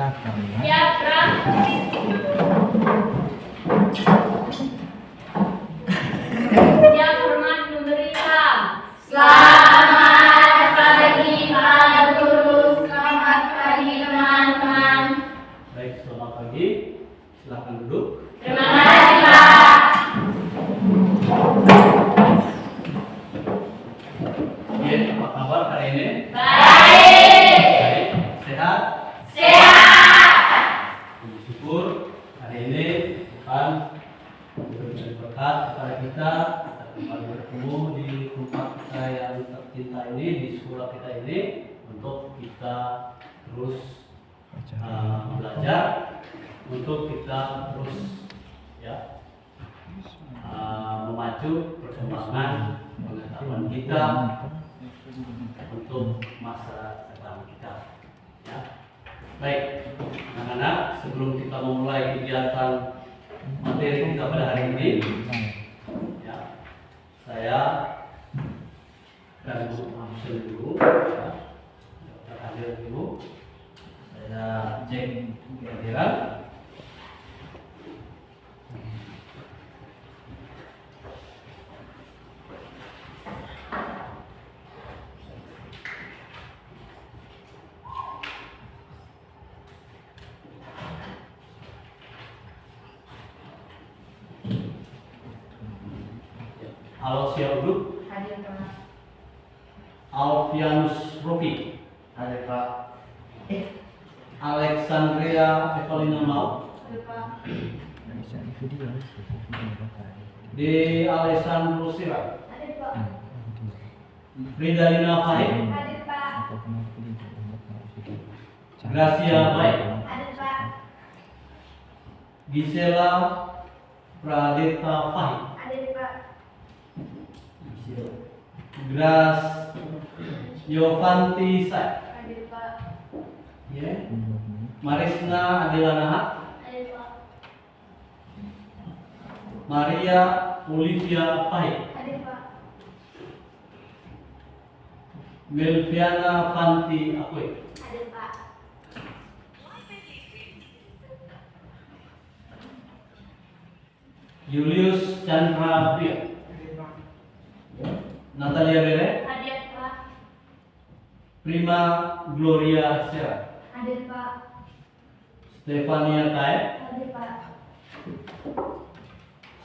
kakak ya. Siap, Bram. Siap hormat memberikan. Selamat pagi Pak Guru. Selamat pagi teman-teman. Baik, selamat pagi. Silakan duduk. Terima kasih Pak. Oke, apa kabar hari ini? Baik. Baik, sehat? Sehat. Puji syukur hari ini Tuhan memberikan berkat kepada kita kembali bertemu di tempat kita yang tercinta ini, di sekolah kita ini, untuk kita terus belajar, untuk kita terus ya memacu perkembangan pengetahuan kita untuk masa depan kita. Ya. Baik, anak-anak, sebelum kita memulai kegiatan materi kita pada hari ini, ya, saya akan absen dulu, ya, daftar hadir dulu. Saya cek kehadiran. Halo, siap duduk. Hadir Pak. Alfianus Rofi. Hadir Pak. Alexandria Evelina Mau. Hadir Pak. Bisa di video bapak. De Alessandro Sira. Hadir Pak. Ridalina Fahim. Hadir Pak. Gracia Baik. Hadir Pak. Gisela Pradeta Fahim. Hadir Pak. Gras Yovanti Sai. Hadir Pak. Ya. Marisna Adelana. Hadir Pak. Maria Olivia Fahim. Hadir Pak. Melviana Fanti Akwe. Hadir Pak. Julius Chandra Priya. Natalia Bere. Hadir Pak. Prima Gloria Sera. Hadir Pak. Stefania Tae. Hadir Pak.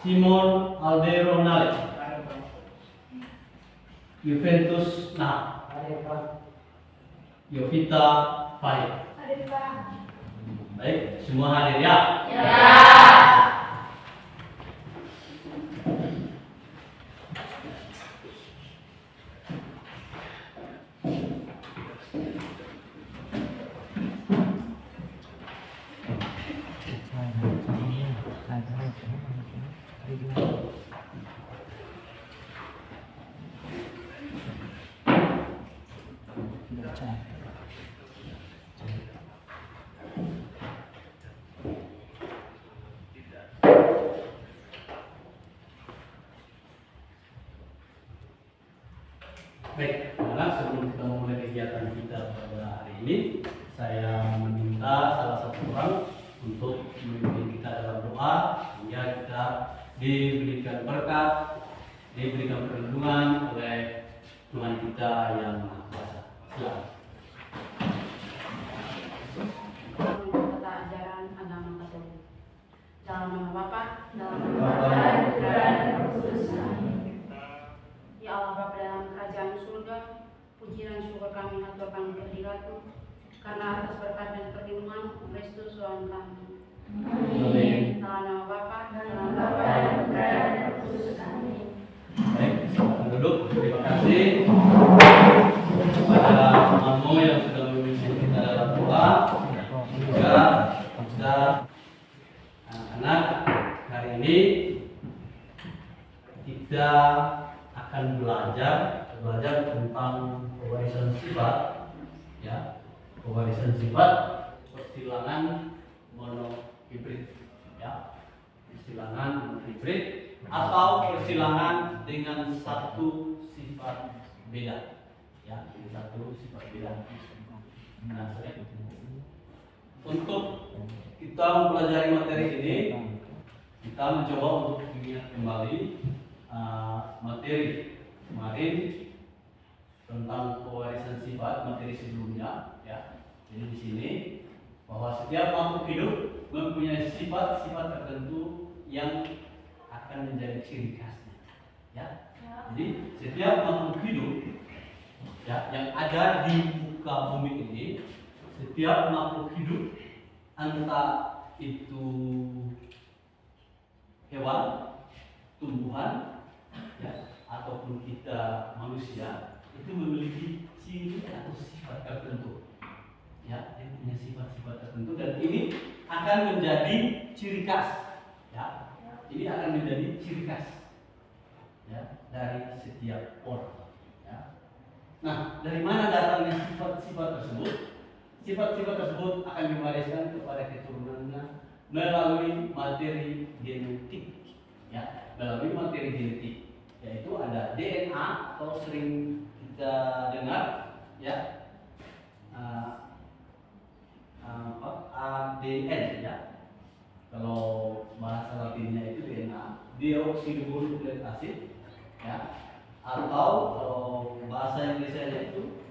Simon Aldero Nale. Juventus Nah. Yovita Fahim. Hadir Pak. Baik, semua hadir ya. Ya. Baik, anak, sebelum kita memulai kegiatan kita pada hari ini, saya meminta salah satu orang untuk memimpin kita dalam doa sehingga kita diberikan berkat, diberikan perlindungan oleh Tuhan kita yang Maha Kuasa. Silakan. Kata ajaran agama Katolik. Dalam nama Bapa, dalam nama Bapa, dan Putra, dan Roh Kudus. Ya Allah Bapa dalam kerajaan surga, puji dan syukur kami haturkan kehadirat-Mu karena atas berkat dan perlindungan Kristus Tuhan kami. Amin. Dalam nama Bapa, Dalam nama Bapa, dan Putra, dan Roh Kudus. Amin. Baik, silakan duduk. Terima kasih kepada temanmu yang sudah memimpin kita dalam doa. Juga kita anak-anak, hari ini kita akan belajar tentang pewarisan sifat, ya, pewarisan sifat persilangan monohibrid, ya, persilangan monohibrid atau persilangan dengan satu sifat beda, ya, dengan satu sifat beda. Nah, untuk kita mempelajari materi ini, kita mencoba untuk mengingat kembali materi kemarin tentang pewarisan sifat, materi sebelumnya, ya. Jadi di sini bahwa setiap makhluk hidup mempunyai sifat-sifat tertentu yang akan menjadi ciri khasnya, ya. Jadi setiap makhluk hidup, ya, yang ada di muka bumi ini, setiap makhluk hidup, entah itu hewan, tumbuhan, ya, ataupun kita manusia, itu memiliki ciri atau sifat tertentu, ya, yang punya sifat-sifat tertentu, dan ini akan menjadi ciri khas, ya. Ini akan menjadi ciri khas, ya, dari setiap orang, ya. Nah, dari mana datangnya sifat-sifat tersebut? Sifat-sifat tersebut akan diwariskan kepada keturunannya melalui materi genetik, ya, melalui materi genetik, yaitu ada DNA atau sering kita dengar, ya, ADN, ya. Kalau bahasa latinnya itu DNA, deoksiribonukleik acid, ya, atau kalau bahasa Inggrisnya itu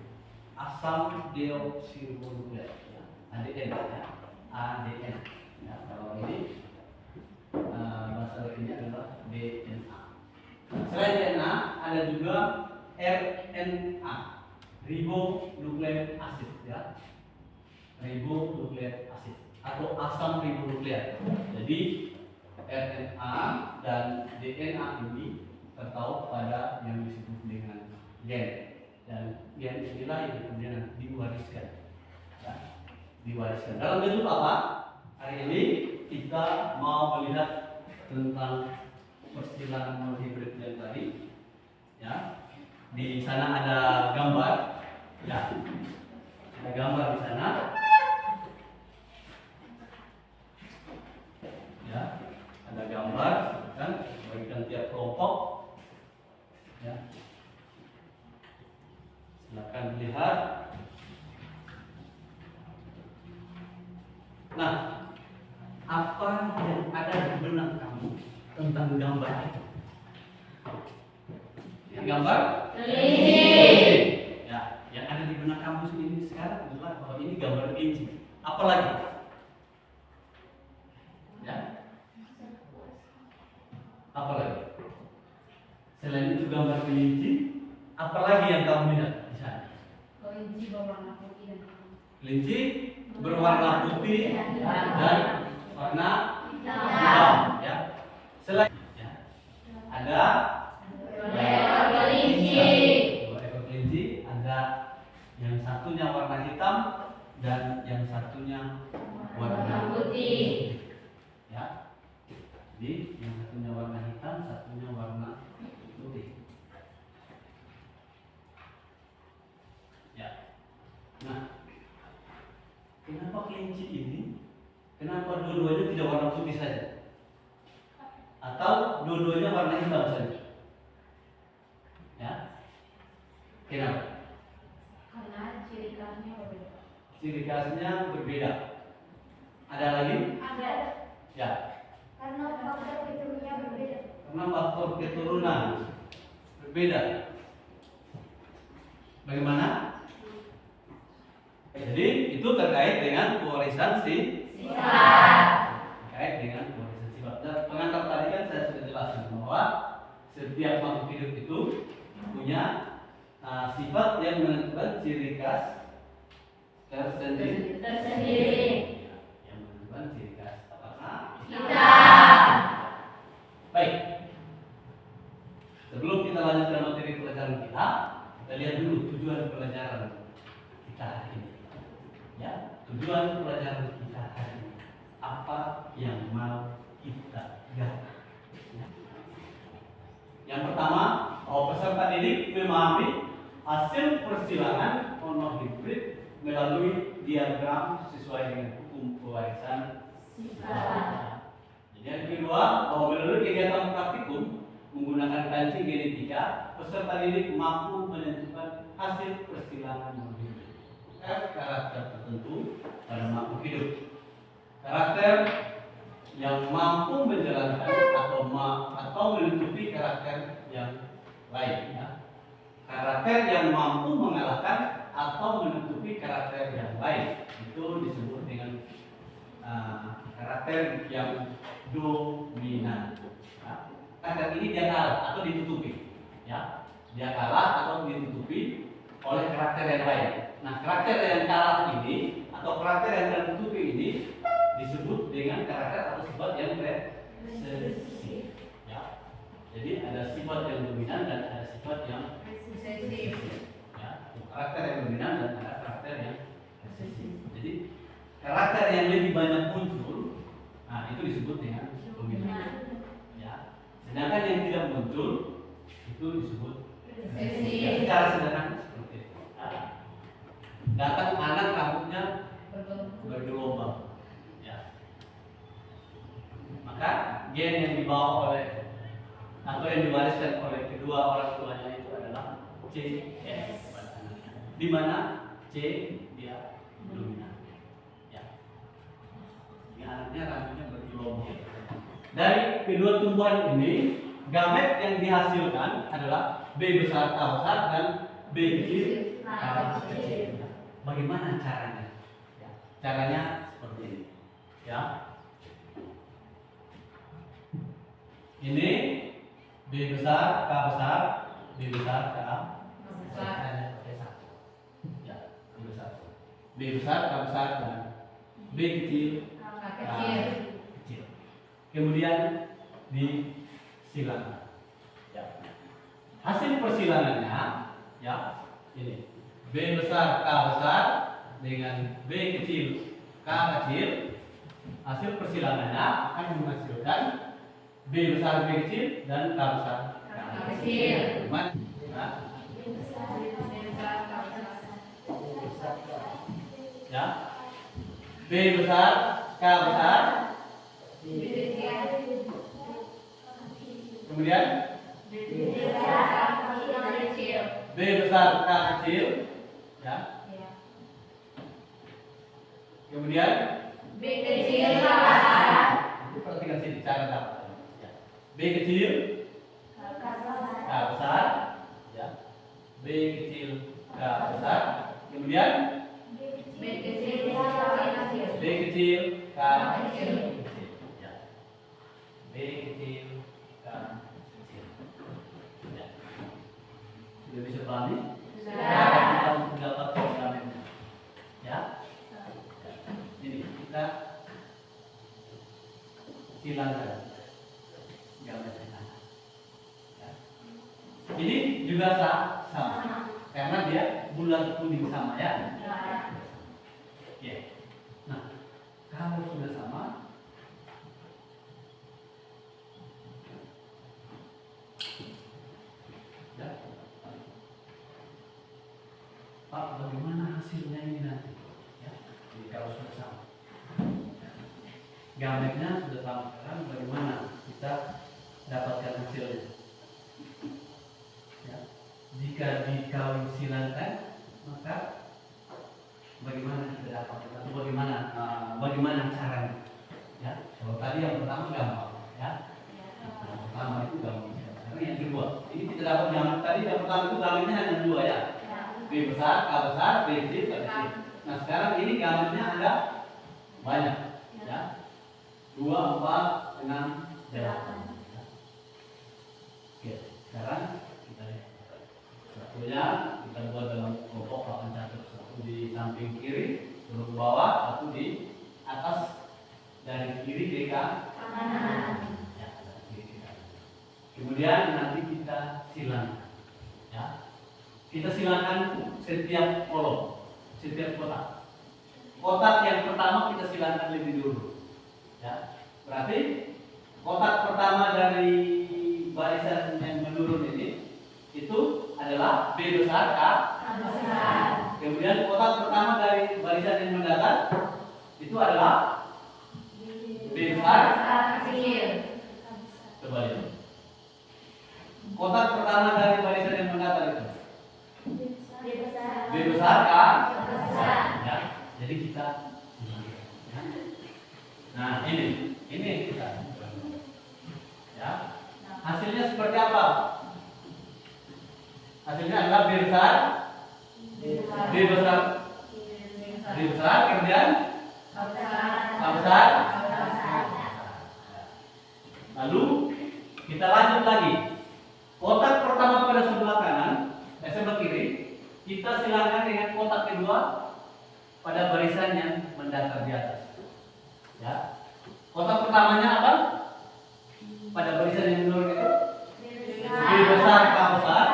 asam deoksiribonukleik, ya, ADN, ya, ADN, ya. Kalau ini bahasa latinnya adalah DNA. Selain DNA ada juga RNA, ribonukleik acid, ya, ribonukleik acid atau asam ribonukleik. Jadi RNA dan DNA ini tertaut pada yang disebut dengan gen, dan gen inilah yang kemudian diwariskan, ya, diwariskan. Dalam bentuk apa? Hari ini kita mau melihat tentang persilangan non-hibrid yang tadi, ya. Di sana ada gambar, ya, ada gambar di sana, ya, ada gambar, kan, bagikan tiap kelompok, ya. Silakan dilihat. Nah, apa yang ada di benak kamu tentang gambar itu? Gambar kelinci. Ya, yang ada di benak kamu ini sekarang adalah bahwa ini gambar kelinci. Apalagi? Ya. Apalagi? Selain itu gambar kelinci, apalagi yang kamu lihat di sana? Kelinci berwarna putih dan Kelinci berwarna putih dan warna hitam, ya. Selain, ya, ada Ekor kelinci. dua ekor kelinci, ada yang satunya warna hitam dan yang satunya warna Putih. ya. Jadi yang satunya warna hitam, satunya warna putih. Ya. Nah, kenapa kelinci ini? Kenapa dua-duanya tidak warna putih saja? Atau dua-duanya warna hitam saja? Ya. Kenapa? karena ciri khasnya berbeda. Ciri khasnya berbeda. Ada lagi? Ada. Ya. Karena faktor keturunannya berbeda. Karena faktor keturunan berbeda. Bagaimana? Jadi itu terkait dengan pewarisan Sifat. terkait dengan pewarisan sifat. Dan pengantar tadi kan saya sudah jelaskan bahwa setiap makhluk hidup itu punya sifat yang menentukan ciri khas tersendiri. Yang menentukan ciri khas apakah Kita. baik. Sebelum kita lanjut ke materi pelajaran kita lihat dulu tujuan pelajaran kita hari ini. Ya, tujuan pelajaran kita hari ini. Apa yang mau kita gali? Ya. Yang pertama, peserta didik memahami hasil persilangan monohibrid melalui diagram sesuai dengan hukum pewarisan sifat. Jadi yang kedua, bahwa melalui kegiatan praktikum menggunakan kancing genetika, peserta didik mampu menentukan hasil persilangan monohibrid karakter tertentu pada makhluk hidup. atau menutupi karakter yang baik. Itu disebut dengan karakter yang dominan. Ya. Karakter ini dia kalah atau ditutupi. Ya. Dia kalah atau ditutupi oleh karakter yang lain. Nah, karakter yang kalah ini atau karakter yang tertutupi ini disebut dengan karakter atau sifat yang resesif. Ya. Jadi ada sifat yang dominan dan ada sifat yang resesif. Ya. Karakter yang dominan dan ada karakter yang resesif. Jadi karakter yang lebih banyak muncul, nah itu disebut dengan dominan. Ya. Sedangkan yang tidak muncul itu disebut resesif. Ya, secara sederhana seperti itu. Nah, datang anak rambutnya bergelombang, ya. Maka gen yang dibawa oleh atau yang diwariskan oleh kedua orang tuanya itu adalah CS pada anaknya. Di mana C dia dominan, ya. Ini anaknya rambutnya bergelombang. Dari kedua tumbuhan ini, gamet yang dihasilkan adalah B besar K besar dan B kecil K kecil. Bagaimana caranya? Ya, caranya seperti ini. Ya. Ini B besar K besar, B besar K besar. Ya, B besar. B besar K besar dan B kecil K kecil. Kemudian disilangan. Ya. Hasil persilangannya, ya, ini B besar K besar dengan B kecil K kecil. Hasil persilangannya akan menghasilkan B besar B kecil dan K besar K kecil. Nah, ya, B besar K besar. Kemudian B besar K kecil, ya. Kemudian B kecil K besar. Itu perhatikan sini cara dapat. Ya. B kecil K besar, ya. B kecil K besar. Kemudian B kecil K kecil. B kecil K kecil, ya. B kecil K kecil. Ya. Sudah bisa pahami? Sudah. Kita mendapat programnya. Ya. Ini kita hilangkan gambarnya. Ya. Ini juga sama, karena dia bulat kuning sama, ya. Ya. Nah, kalau sudah sama, ya. Pak, bagaimana hasilnya ini nanti? Ya. Jadi kalau sudah sama, gametnya sudah sama, sekarang bagaimana kita dapatkan hasilnya? Ya. Jika dikawin silangkan, maka bagaimana kita dapatkan atau bagaimana caranya? Ya. Kalau tadi yang pertama gampang, ya. Yang pertama itu gampang. Sekarang yang kedua, ini kita dapat gamet tadi yang pertama itu gametnya hanya dua, ya. B besar, K besar, B kecil, K kecil. Nah sekarang ini gametnya ada banyak, ya. 2, 4, 6, 8. Oke, sekarang kita lihat. Satunya kita buat dalam kelompok papan catur. Satu di samping kiri, turun ke bawah, satu di atas dari kiri ke kanan. Ya, dari kiri ke kanan. Kemudian nanti kita silangkan. Ya. Kita silangkan setiap kolom, setiap kotak. Kotak yang pertama kita silangkan lebih dulu. Ya, berarti kotak pertama dari barisan yang menurun ini itu adalah B besar K besar. Kemudian kotak pertama dari barisan yang mendatar itu adalah B besar K kecil. Coba lihat. Kotak pertama dari barisan yang mendatar itu B besar K besar. Ya, jadi kita. Nah ini kita. Ya, hasilnya seperti apa? Hasilnya adalah B besar B besar. B besar, kemudian K besar. Lalu kita lanjut lagi. Kotak pertama pada sebelah kanan, sebelah kiri, kita silakan dengan kotak kedua pada barisan yang mendatar di atas. Ya. Kotak pertamanya apa? Pada barisan yang menurun itu B besar, K besar.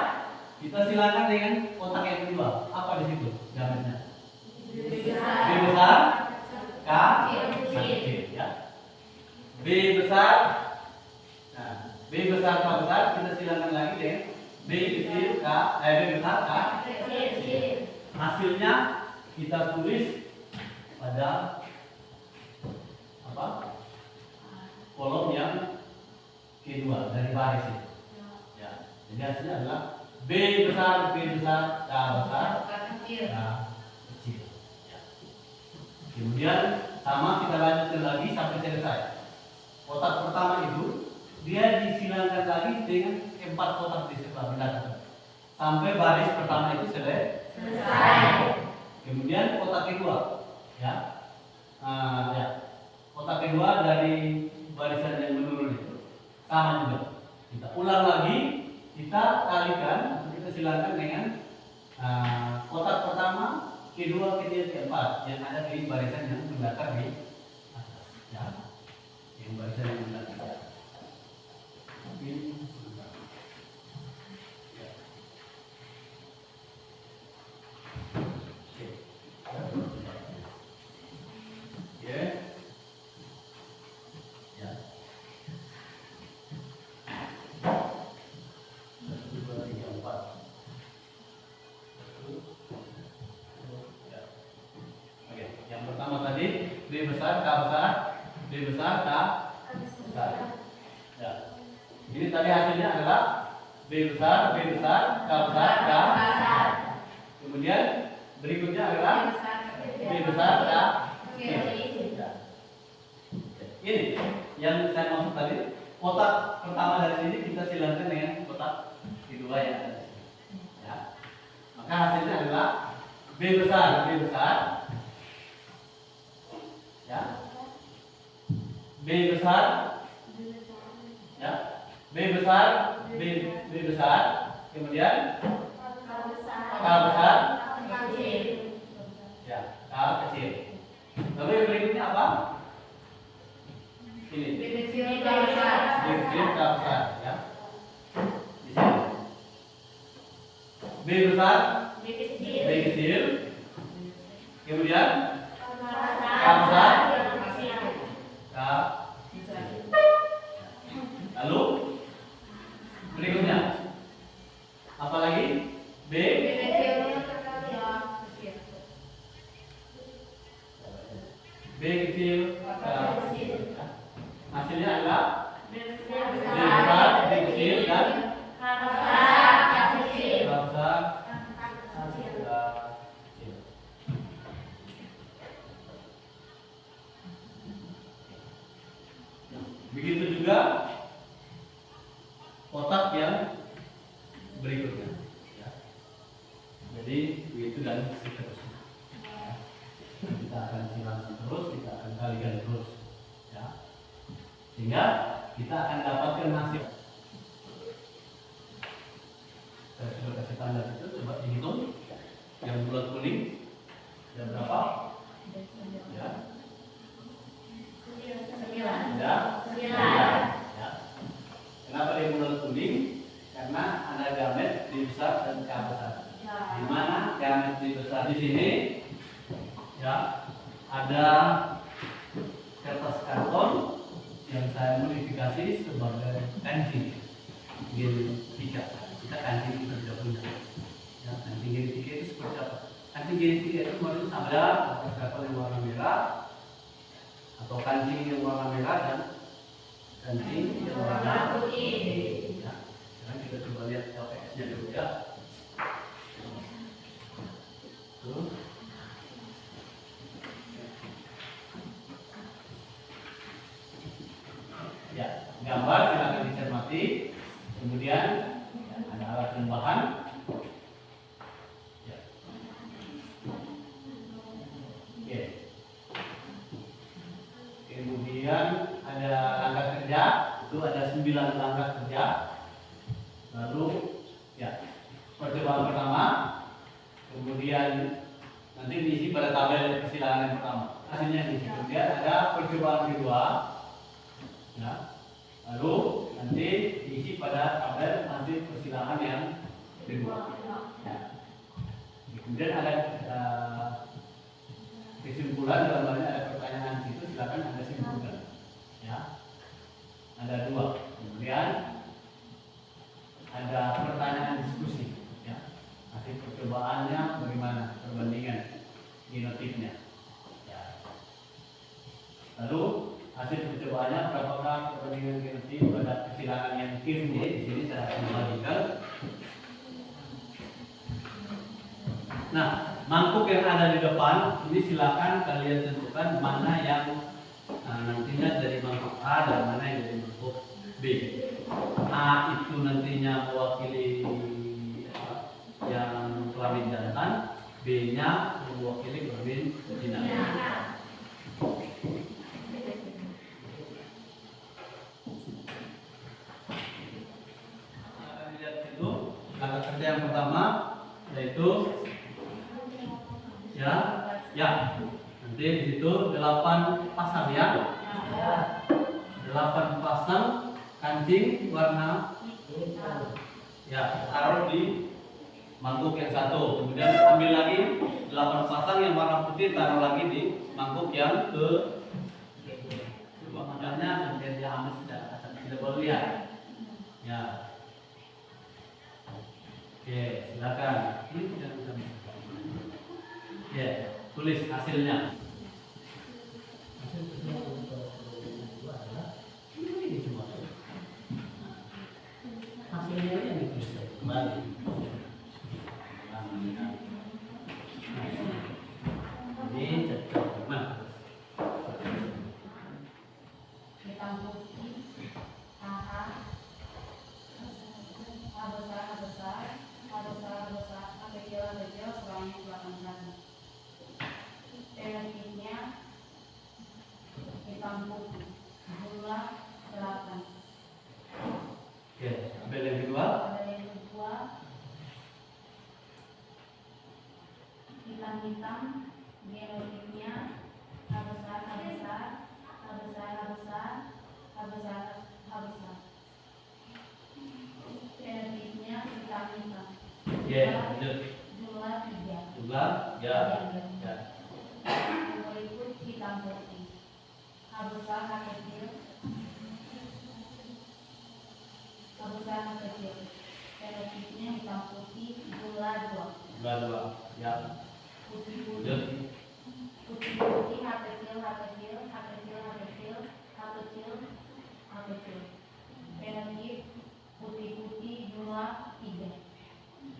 Kita silakan dengan kotak yang kedua. Apa di situ? Jawabannya B besar, K kecil. Ya. B besar. Nah, B besar, K besar. Kita silakan lagi dengan B kecil, B besar, K kecil. Hasilnya kita tulis pada apa? Kolom yang kedua dari baris ini. Ya. Jadi hasilnya adalah B besar, K besar, K kecil. Ya. Kemudian sama kita lanjutkan lagi sampai selesai. Kotak pertama itu dia disilangkan lagi dengan 4 kotak di sebelah belakang sampai baris pertama itu selesai. Kemudian kotak kedua, ya, ya, kotak kedua dari barisan yang menurun itu sama juga. Kita ulang lagi, kita kalikan, kita silakan dengan kotak pertama, kedua, ketiga, keempat yang ada di barisan yang mendatar di atas, ya, yang barisan yang mendatar. Yang pertama tadi B besar, K besar, B besar, K besar. Ya. Jadi tadi hasilnya adalah B besar, K besar, K besar. Kemudian berikutnya adalah B besar, K kecil. Ya. Ini yang saya maksud tadi. Kotak pertama dari sini kita silakan dengan kotak kedua yang ada di sini. Ya. Maka hasilnya adalah B besar, ya, B besar, ya, B besar, B besar, kemudian K besar, ya, K kecil. Lalu yang berikutnya apa? Ini B kecil, K besar, ya, di sini. B besar, B kecil, kemudian K besar, K. Lalu berikutnya apa lagi? B kecil, K. Hasilnya adalah B besar, B kecil, dan K besar, K kecil. Begitu juga kotak yang berikutnya. Ya. Jadi begitu dan seterusnya. Ya. Kita akan silang terus, kita akan kalikan terus. Ya. Sehingga kita akan dapatkan hasil. Saya sudah kasih tanda itu, coba dihitung. Yang bulat kuning ada berapa? Ya. 9. Ya. Ya. Kenapa dia bulat kuning? Karena ada gamet D besar dan K besar. Di mana gamet D besar di sini? Ya. Ada kertas karton yang saya modifikasi sebagai kancing gen 3. Kita kancing kita tidak punya. Ya, kancing gen 3 itu seperti apa? Kancing gen 3 itu model ada kertas karton yang warna merah atau kancing yang warna merah dan kancing yang warna putih. Ya, sekarang kita coba lihat LPS-nya dulu ya. Tuh. Ya, gambar silakan dicermati. Kemudian ya, ada alat tambahan. Ya. Kemudian ada langkah kerja, itu ada 9 langkah kerja. Lalu ya percobaan pertama, kemudian nanti diisi pada tabel persilangan yang pertama. Hasilnya diisi. Kemudian ada percobaan kedua, ya. Lalu nanti diisi pada tabel hasil persilangan yang kedua. Ya. Kemudian ada kesimpulan, dalam hal ini ada pertanyaan di situ, silakan Anda simpulkan. Ya. Ada 2. Kemudian ada pertanyaan diskusi, ya. Hasil percobaannya bagaimana, perbandingan genotifnya. Ya. Lalu hasil percobaannya berapakah perbandingan genotif pada persilangan yang kiri. Di sini saya akan membagikan. Nah, mangkuk yang ada di depan ini silakan kalian tentukan mana yang nantinya dari mangkuk A dan mana yang dari mangkuk B. A itu nantinya mewakili yang kelamin jantan, B-nya mewakili kelamin betina. Akan dilihat itu langkah kerja yang pertama yaitu ya nanti di situ 8 pasang ya. 8 pasang kancing warna ya, taruh di mangkuk yang satu. Kemudian ambil lagi 8 pasang yang warna putih, taruh lagi di mangkuk yang ke makanya kemudian dia ambil tidak boleh lihat ya. Oke, silakan. Ini tidak bisa. Ya, tulis hasilnya. Ini cuma hasilnya yang ditulis kembali. Ini cocok. Nah, hitam putih, AA, A besar, A besar, A besar, A besar, A kecil, sebanyak 8 kali. Fenotipnya hitam putih, jumlah 8. oke, tabel yang kedua. Tabel yang kedua, hitam-hitam, genotipnya A besar, A besar, A besar, A besar, A besar, A besar. Fenotipnya hitam-hitam. Ya, lanjut. Jumlah 3. Jumlah ya. Ya. Yang berikut hitam putih. A besar, A kecil. A besar, A kecil. Fenotipnya hitam putih, jumlah 2. Jumlah 2. Ya. Putih-putih. Lanjut. Putih-putih, A kecil, A kecil, A kecil, A kecil, A kecil, A kecil. Fenotip putih-putih, jumlah 3.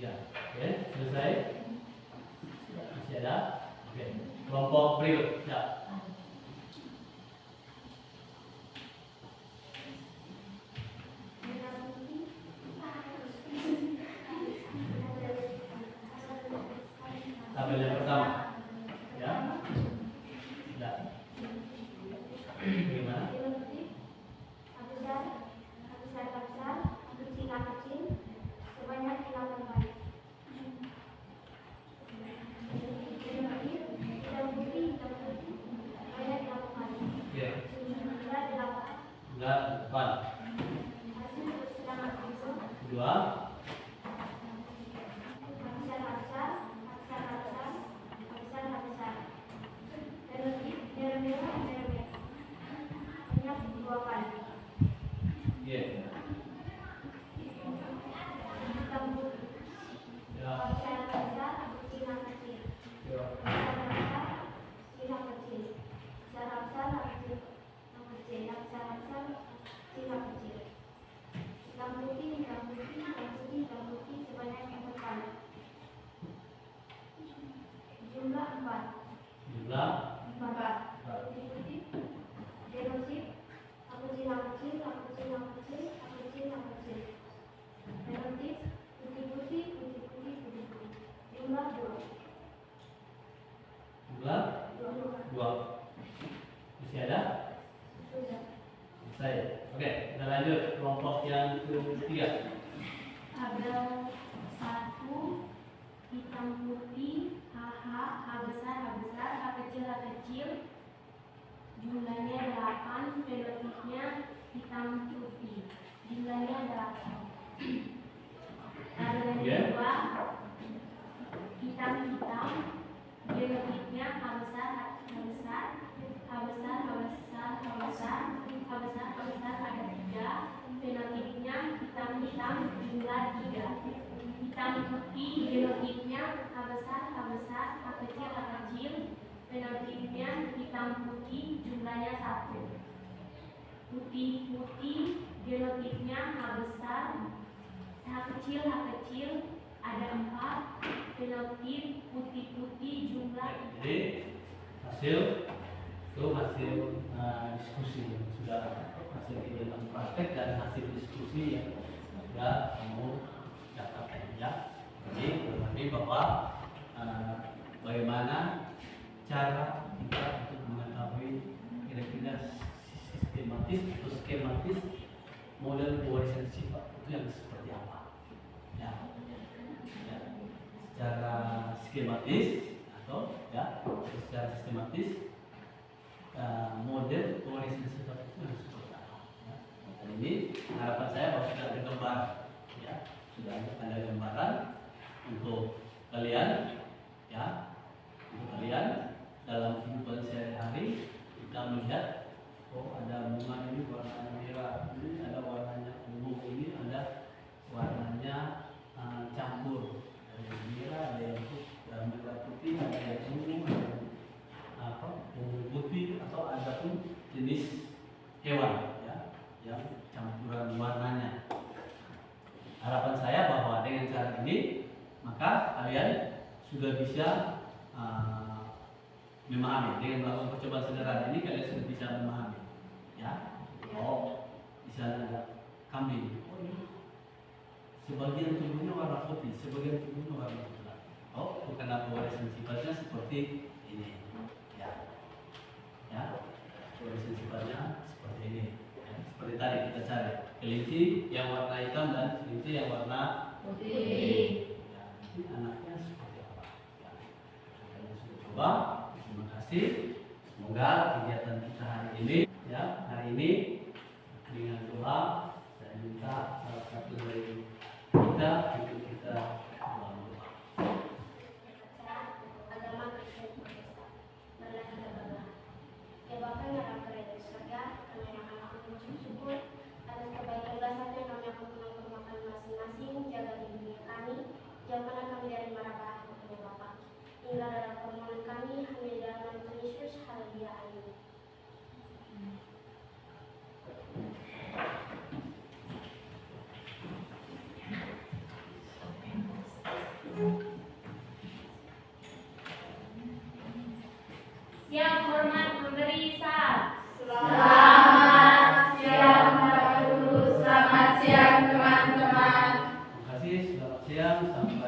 Ya. Oke, selesai. Masih ada? Oke. Kelompok berikut. Ya. Tabel yang pertama. Ya. Ya. Bagaimana? Sebanyak 8 kali. Jumlah 2. Masih ada? Selesai. Oke, kita lanjut kelompok yang ketiga. Tabel 1, hitam putih, H besar, H kecil, jumlahnya 8, fenotipnya hitam putih, jumlahnya 8. Tabel yang kedua, hitam, genotipnya H besar, ada 3, fenotipnya hitam, jumlah 3. Hitam putih, genotipnya H besar, H kecil, fenotipnya hitam putih, jumlahnya 1. Putih, genotipnya H besar, H kecil, ada 4, fenotip putih, jumlah 3. Jadi hasil diskusi yang sudah hasil kegiatan praktek dan hasil diskusi yang sudah kamu dapatkan ya. Jadi berarti bahwa bagaimana cara kita untuk mengetahui kira-kira sistematis atau skematis model pewarisan sifat itu yang seperti apa ya, secara skematis atau ya secara sistematis model pewarisan sifat itu yang seperti apa ya. Dan ini harapan saya bahwa sudah ada gambaran ya, sudah ada gambaran untuk kalian ya, untuk kalian dalam kehidupan sehari-hari kita melihat oh ada bunga ini warnanya merah, ini ada warnanya ungu, ini ada warnanya campur, ada yang merah, ada yang merah putih, ada yang ungu, ada apa ungu putih, atau ada pun jenis hewan ya yang campuran warnanya. Harapan saya bahwa dengan cara ini maka kalian sudah bisa memahami. Dengan melakukan percobaan sederhana ini kalian sudah bisa memahami ya. Oh, di sana ada kambing. Oh, ini sebagian tubuhnya warna putih, sebagian tubuhnya warna putih. Oh, bukan apa warisan sifatnya seperti ini ya. Ya, warisan sifatnya seperti ini ya. Seperti tadi kita cari kelinci yang warna hitam dan kelinci yang warna putih. ya, nanti anaknya seperti apa ya. Kalian sudah coba. Terima kasih. Semoga kegiatan kita hari ini ya, hari ini dengan doa saya minta salah satu dari kita untuk kita berdoa. Agama Kristen Protestan. Marilah kita berdoa. Ya Bapa yang ada di surga, kami akan mengucap syukur atas kebaikan dasar yang kami akan makan masing-masing. Jaga di dunia kami, jauhkanlah kami dari mara bahaya ya Bapa. Hingga dalam permohonan kami hanya di dalam nama Yesus. Haleluya. Amin. Siap hormat memberi salam. Selamat siang Pak Guru, selamat siang teman-teman. Terima kasih. Selamat siang. Sampai